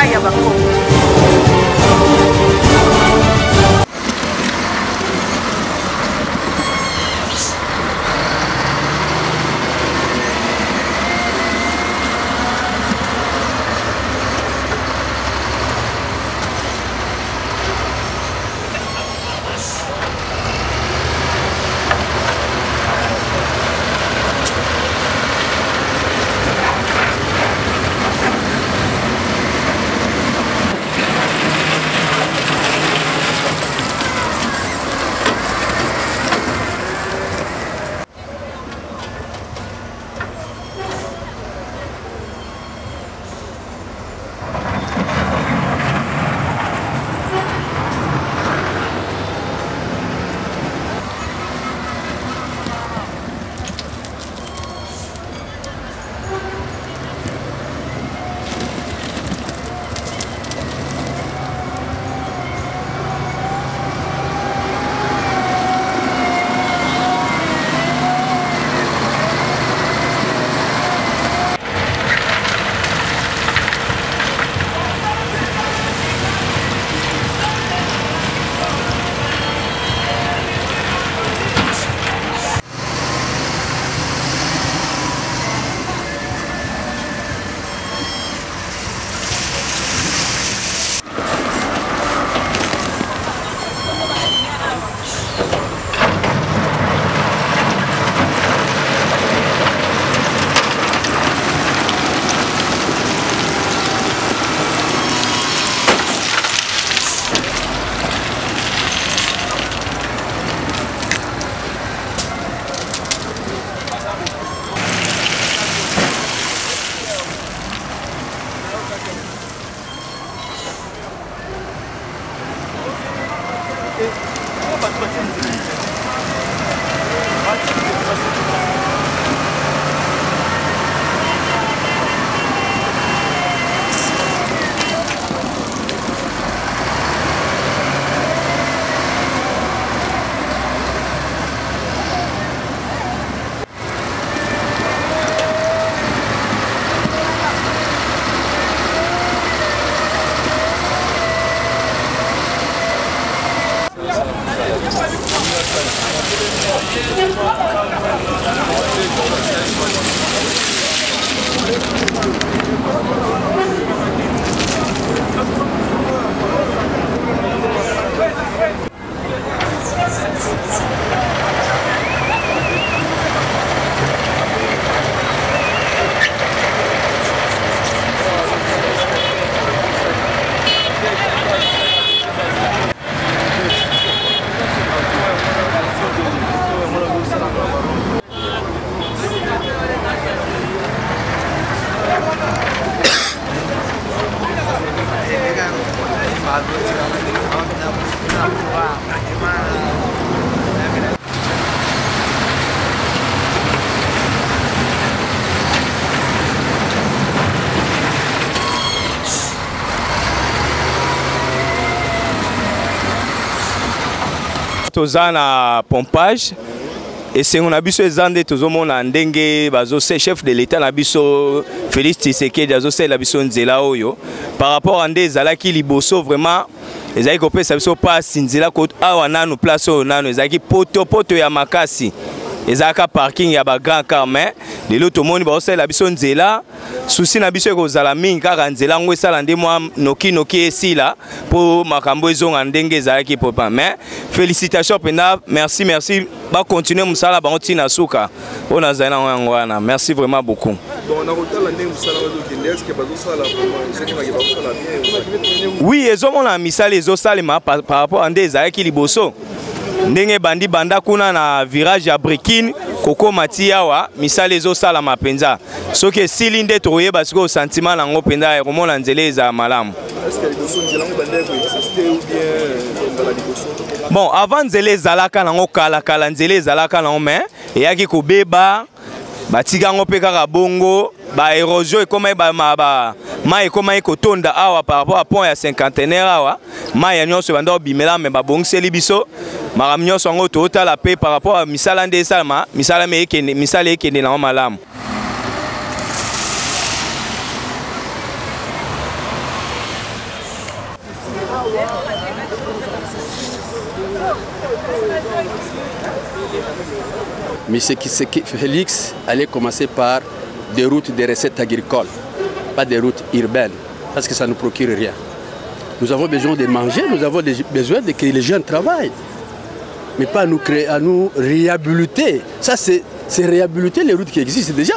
epai ya bango. Toza na pompage et c'est on a biso ezande tozomona ndenge bazo chef de l'état na biso Félix Tshisekedi azo la biso nzela oyo par rapport à ndé ezalaki liboso vraiment ezaki kopesa biso passe nzela ko awa nanu place oyo nanu ezaki poto ya makasi ezaka parking ya ba grand car mais lelo tomoni bazo la biso nzela souci na biso ekozala mingi kaka nzela ngo esala nde mwa noki esila po makambo ezonga ndenge ezalaki popa mais félicitations pena merci ba continuer musala bango tina suka ona zana yango wana merci vraiment beaucoup. Oui ezomona misala ezosalema par rapport à nde ezalaki liboso ndenge bandi banda kuna na virage ya Brekin koko matiawa misala ezosala mapenza soki esili nde toyeba siko sentiment nango penda ekomona nzela eza malamu. Bon avant nzela ezalaka nango kala nzela ezalaka nango mais eyaki kobeba batika ngo pe kaka bongo ba érosion ekoma ba mai ekoma ekotonda awa par rapport à pont ya cinquantenaire awa mai ya nyonso banda obimela me babongiseli biso makambo nyonso ngo totala pe par rapport à misala nde esalama misala ekende nango malamu. Mais c'est que Félix allait commencer par des routes de recettes agricoles, pas des routes urbaines, parce que ça ne procure rien. Nous avons besoin de manger, nous avons besoin de que les jeunes travaillent, mais pas à nous réhabiliter. Ça, c'est réhabiliter les routes qui existent déjà.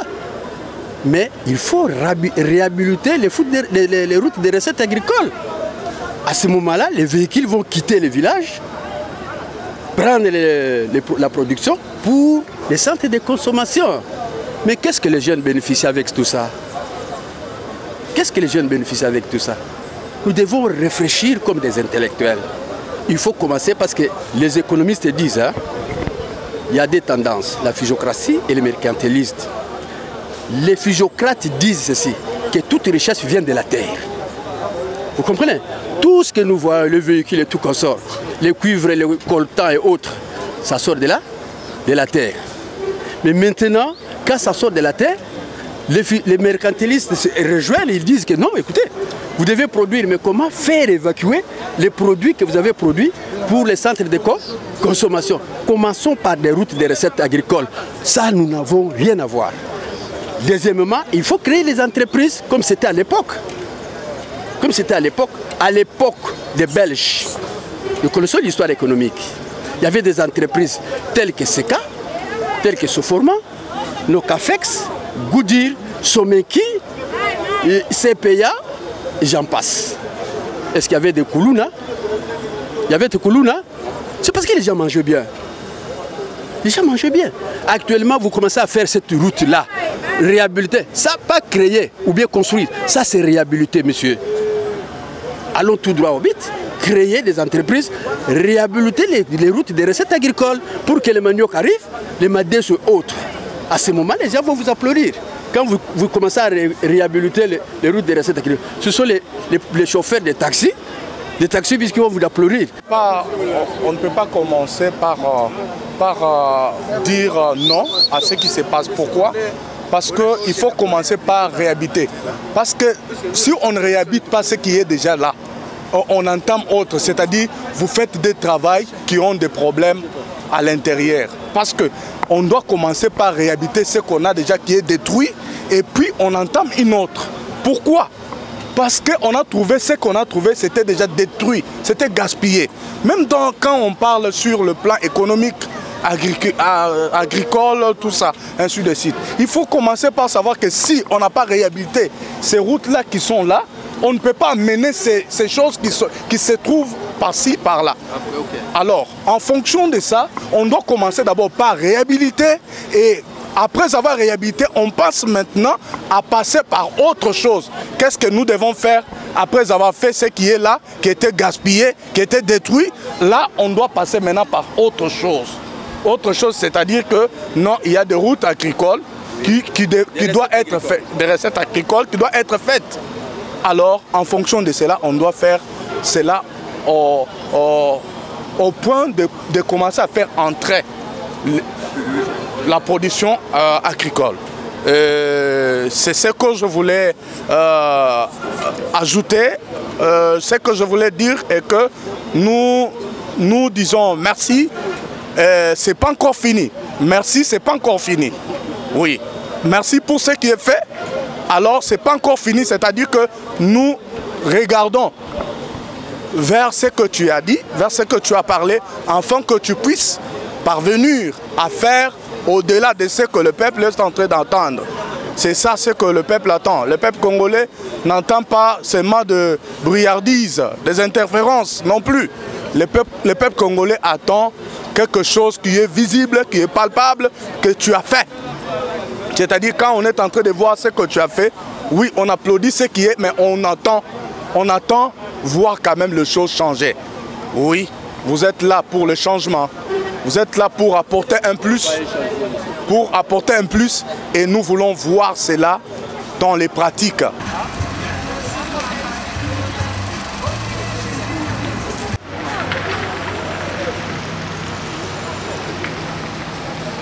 Mais il faut réhabiliter les routes de recettes agricoles. À ce moment-là, les véhicules vont quitter les villages, prendre la production pour les centres de consommation. Mais qu'est-ce que les jeunes bénéficient avec tout ça? Qu'est-ce que les jeunes bénéficient avec tout ça? Nous devons réfléchir comme des intellectuels. Il faut commencer parce que les économistes disent, hein, il y a des tendances, la physiocratie et le mercantilisme. Les physiocrates disent ceci, que toute richesse vient de la terre. Vous comprenez? Tout ce que nous voyons, les véhicules et tout qu'on sort, les cuivres, les coltans et autres, ça sort de la terre. Mais maintenant, quand ça sort de la terre, les mercantilistes se rejoignent, ils disent que non, écoutez, vous devez produire, mais comment faire évacuer les produits que vous avez produits pour les centres de consommation? Commençons par des routes de recettes agricoles. Ça, nous n'avons rien à voir. Deuxièmement, il faut créer les entreprises comme c'était à l'époque. Comme c'était à l'époque des Belges. Nous connaissons l'histoire économique. Il y avait des entreprises telles que Seka, telles que Soforma, Nocafex, Goodyear, Someki, CPA, et j'en passe. Est-ce qu'il y avait des Koulouna? Il y avait des Koulouna. C'est parce que les gens mangeaient bien. Les gens mangeaient bien. Actuellement, vous commencez à faire cette route-là. Réhabiliter. Ça, pas créer ou bien construire. Ça, c'est réhabiliter, monsieur. Allons tout droit au but. Créer des entreprises, réhabiliter les routes des recettes agricoles pour que les maniocs arrivent, les madés soient autres. À ce moment, les gens vont vous applaudir. Quand vous commencez à réhabiliter les routes des recettes agricoles, ce sont les chauffeurs des taxis puisqu'ils vont vous applaudir. On ne peut pas commencer par dire non à ce qui se passe. Pourquoi? Parce qu'il faut commencer par réhabiliter. Parce que si on ne réhabilite pas ce qui est déjà là, on entame autre, c'est-à-dire vous faites des travaux qui ont des problèmes à l'intérieur. Parce qu'on doit commencer par réhabiliter ce qu'on a déjà qui est détruit et puis on entame une autre. Pourquoi? Parce qu'on a trouvé ce qu'on a trouvé, c'était déjà détruit, c'était gaspillé. Même quand on parle sur le plan économique, agricole, tout ça, ainsi de suite. Il faut commencer par savoir que si on n'a pas réhabilité ces routes-là qui sont là, on ne peut pas mener ces choses qui se trouvent par-ci, par-là. Alors, en fonction de ça, on doit commencer d'abord par réhabiliter et après avoir réhabilité, on passe maintenant à passer par autre chose. Qu'est-ce que nous devons faire après avoir fait ce qui est là, qui était gaspillé, qui était détruit? Là, on doit passer maintenant par autre chose. Autre chose, c'est-à-dire que non, il y a des routes agricoles qui doivent être faites, des recettes agricoles qui doivent être faites. Alors, en fonction de cela, on doit faire cela au point de commencer à faire entrer la production agricole. C'est ce que je voulais ajouter. Ce que je voulais dire est que nous disons merci. C'est pas encore fini. Merci, c'est pas encore fini. Oui. Merci pour ce qui est fait. Alors, c'est pas encore fini. C'est-à-dire que nous regardons vers ce que tu as dit, vers ce que tu as parlé, afin que tu puisses parvenir à faire au-delà de ce que le peuple est en train d'entendre. C'est ça ce que le peuple attend. Le peuple congolais n'entend pas seulement de brouillardises, des interférences non plus. Le peuple congolais attend quelque chose qui est visible, qui est palpable, que tu as fait. C'est-à-dire quand on est en train de voir ce que tu as fait, oui, on applaudit ce qui est, mais on attend voir quand même les choses changer. Oui, vous êtes là pour le changement. Vous êtes là pour apporter un plus. Et nous voulons voir cela dans les pratiques.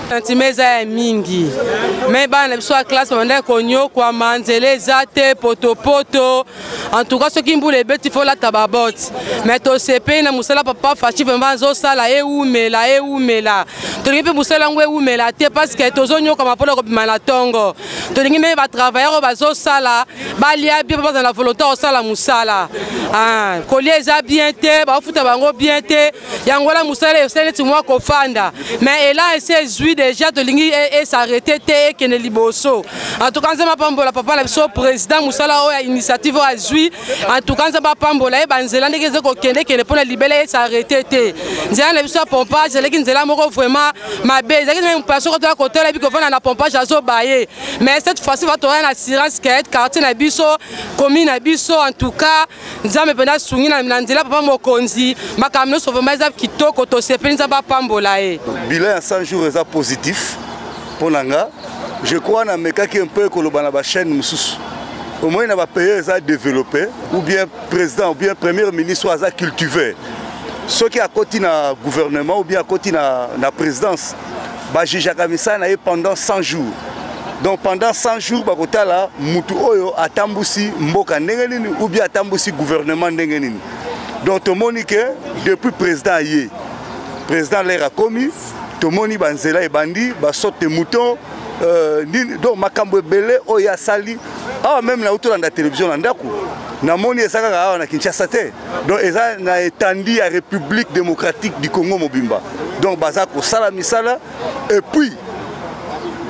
Santimeza mingi. Mais ban na biso a classe banda konyo kwa manzele zate poto. En tout cas ce qui mboule beti faut la tababot. Mais to CP na musala papa fachi vraiment zo sala e umela. To ngi pe musala ngwe umela te parce que to zonyo comme polo ko malatongo. To ngi me ba travailler ba zo sala ba lia bien pas dans la volonté au sala musala. Ah, collier za bien te ba futa bango bien te. Yangola musala c'est net moi ko fanda. Mais elle a essayé déjà de lingi et s'arrêter te que ne liboso. En tout cas, ça m'a pambola papa la président Moussala a initiative à Zui. En tout cas, ça m'a pambola et banzela ne que kende que ne pour libérer et s'arrêter te. Nzela la biso pompage, c'est que nzela moko vraiment ma base. C'est que même passer côté à côté là puis que va na pompage azo bailler. Mais cette fois-ci va trouver une assurance qui est quartier na biso, commune na biso en tout cas, nzela me pena sungi na nzela papa mokonzi, makamno sauvement za kitoko to sepeni za ba pambola e. Bilan à 100 jours est positif pour Nanga. Je crois que c'est un peu comme la chaîne. Au moins, il va payer à développer, ou bien président, ou bien premier ministre, à cultiver. Ceux qui à côté du gouvernement, ou bien à côté de la présidence, j'ai pendant 100 jours. Donc pendant 100 jours, Moutou Oyo a tamboussi Mboka Nengenini, ou bien a tamboussi gouvernement Nengenini. Donc tout le monde depuis le président Yé. Le président l'a commis. Tout le monde banzela et bandi, sorte de moutons, donc makambo belé, oya sali, ah même là autour de la télévision en dakou, na moni esaka na Kinshasa te, donc eza na étendue à République démocratique du Congo Mobimba, donc bazako sala misala, et puis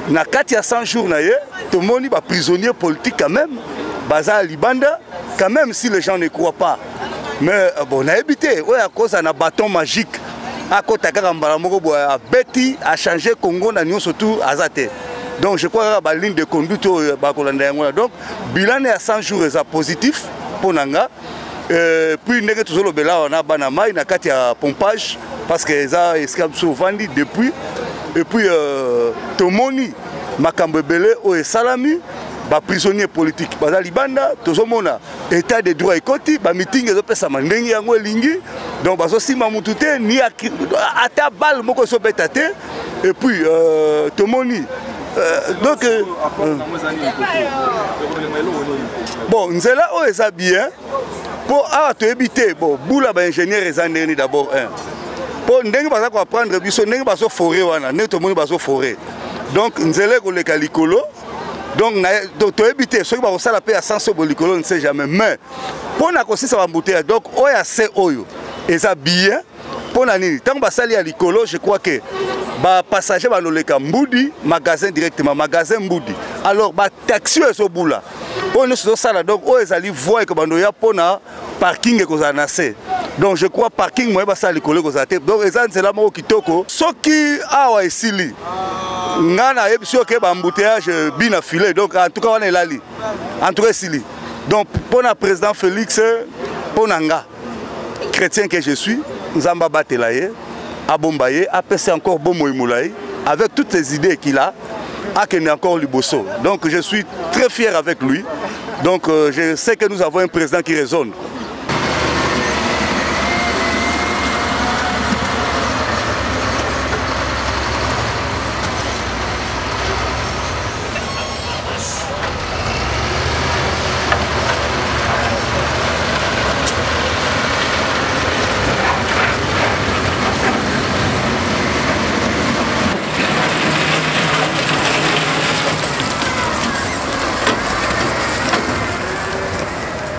na kati à 100 jours na ye, tout le monde ba prisonnier politique quand même, baza libanda, quand même si les gens ne croient pas, mais bon na évité, ouais à cause d'un bâton magique. À côté de Betty a changé Congo surtout Azate. Donc je crois que la ligne de conduite donc bilan est à 100 jours est positif pour Nanga. Puis nous toujours le on a banama il y a pompage parce que ça escape souvent depuis et puis Tomoni Makambebele au Salami ba prisonnier politique baza libanda tozomona état de droit ekoti ba meeting ezopesa mandengi yango elingi donc bazo sima mutu te ni ata bal moko so beta te et puis tomoni donc bon nzela o eza bien pour to éviter bon boula ba ingénieur ezandeni d'abord pour ndenge baza ko apprendre biso ndenge bazo forêt wana ne tomoni bazo forêt donc nzela ko le kalikolo. Donc, tu as évité, ceux qui vont faire la paix à 100 sobolicolo, on ne sait jamais. Mais, pour la conscience, ça va embouteiller. Donc, on a assez oyo. Et ça bien, pour la nuit. Tant que ça à l'icolo, je crois que les passagers vont aller à Mboudi, magasin directement, magasin Mboudi. Alors, les taxis sont au bout là. Pour nous, c'est ça. Donc, on va aller voir que nous avons un parking et qu'on a assez. Donc, je crois que parking, moi, ça à l'icolo. Donc, c'est là qui toko. Ce qui a ici, ngana yebisio ke ba embouteillage bina filé donc en tout cas on est là en tout cas ici donc pour le président Félix pour nanga chrétien que je suis nzamba batelaye abombaye apesi encore bon moimulaye avec toutes les idées qu'il a akene encore liboso donc je suis très fier avec lui donc je sais que nous avons un président qui raisonne.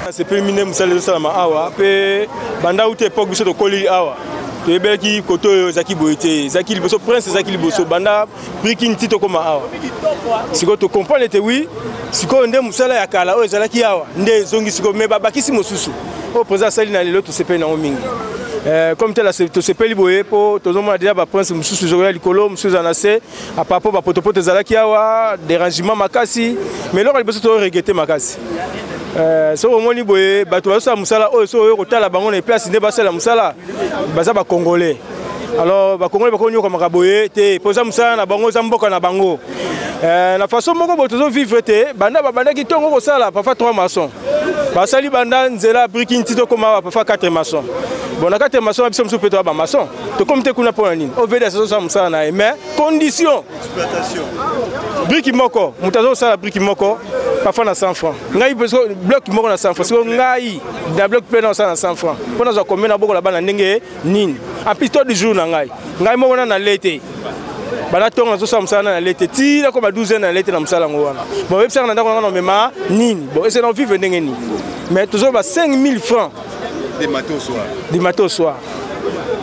C'est terminé Moussala Salama Awa, pe banda outé époque biso to koli Awa. To ebeki koto Zaki Boité, Zaki Liboso prince Zaki Liboso banda breaking tito koma Awa. Siko to comprendre te oui, siko nde Moussala ya kala o ezalaki Awa, nde zongi siko me babakisi mosusu. O président Sali na lelo to sepe na omingi. Comme tel to sepe liboye po to zoma déjà ba prince mosusu zoya likolo mosusu zanase a papo ba potopoto ezalaki Awa, dérangement makasi, mais lors Liboso to regretter makasi. So au moins liboye bato baso musala o so yo kotala bango na place nde basala musala baza ba congolais alors ba congolais ba konyo ko makaboye te poza musala na bango za mboka na bango la façon moko botozo vivre te banda banda ki tongo ko sala parfois 3 maçons basali banda nzela breaking tito koma parfois 4 maçons bon na kati maçon biso mso peto ba maçon to comité kuna pour nini OVD ça ça musala na mais condition exploitation brique moko mutazo sala brique moko parfois na 100 francs ngai bloc moko na 100 francs parce que ngai da bloc pe na 100 francs pona za combien na boko la bana ndenge nini en piste du jour na ngai moko na lete bana tonga na zosa musala na lete ti la ko ba 12 na lete na musala ngo wana bon web sanga na ndako na mema nini bon essayer na vivre ndenge nini mais toujours ba 5000 francs des matin au soir.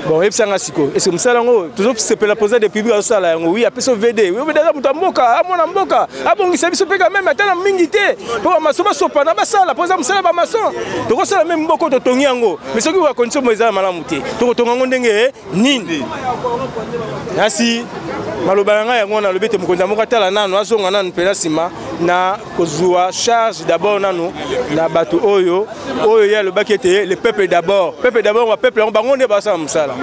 Bon, et ça siko. Est-ce que msalango toujours c'est pour la poser des publics au sala oui après so VD. Oui VD za mutamboka, amona mboka. Abongi service peka même atana mingité. Pour maso ba sopa na ba sala, poser msala ba maçon. To sala même mboko to tongi yango. Mais ce qui va condition moza malamu te. To tonga ngo ndenge nini. Nasi maloba nga yango na lobete mukonza moko tala nanu azonga nanu pena sima na kozua charge d'abord nanu na bato oyo ya lobaki ete le peuple d'abord wa peuple yango bango nde basala mosala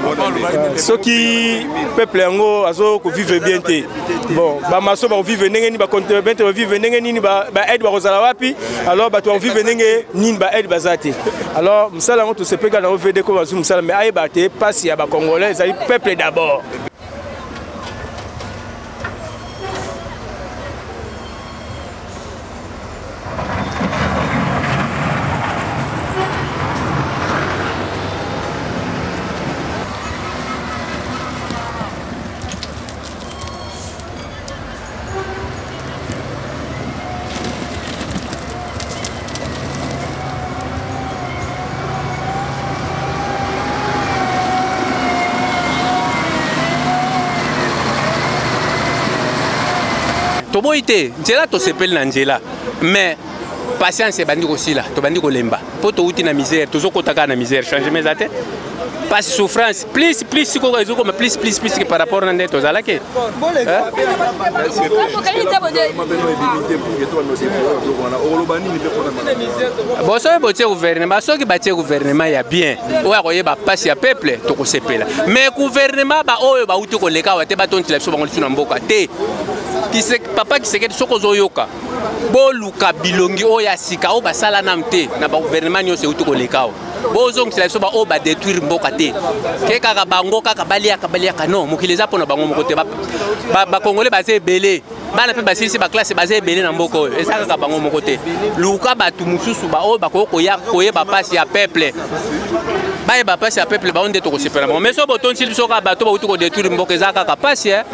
soki peuple yango azo ko vivre bien te bon ba maso ba vivre ndenge ni ba contribuer ba vivre ndenge nini ba aide ba kozala wapi alors bato ba vivre ndenge nini ba aide bazate alors mosala yango to sepeka na OVD ko bazu mosala mais ayeba te pasi ya ba congolais ezali peuple d'abord. Toboite, njela to sepel na njela. Mais patience bandi aussi là, to bandi ko lemba. Po to uti na misère, to zo kotaka na misère, changement zate. Pas souffrance, plus ko rezo comme plus que par rapport à ndeto zalake. Boso botie gouvernement, soki batie gouvernement ya bien. Oya koyeba passe ya peuple to ko sepela. Mais gouvernement ba oyo ba uti ko leka wa te ba tonti la biso bango lisuna mboka te. Papa qui sait que Sokozo Yoka, Boluka Bilongi Oya Sika, Oba Salanamte, na ba gouvernement yo se utuko lekao. Bozong c'est la soba Oba détruire Mbokate. Keka Bango Kabalia Kano, Mukileza pour Bango Mokote, ba Congolais basé belé. Bana pe basisi ba classe basé belé na Mboko. Et ça ka Bango Mokote. Luka Batu Mususu ba Oba Koya ba passe ya peuple. Ba passe ya peuple ba onde to ko sepela. Mais so boton sil soka bato ba utuko détruire Mboka ezaka ka passe.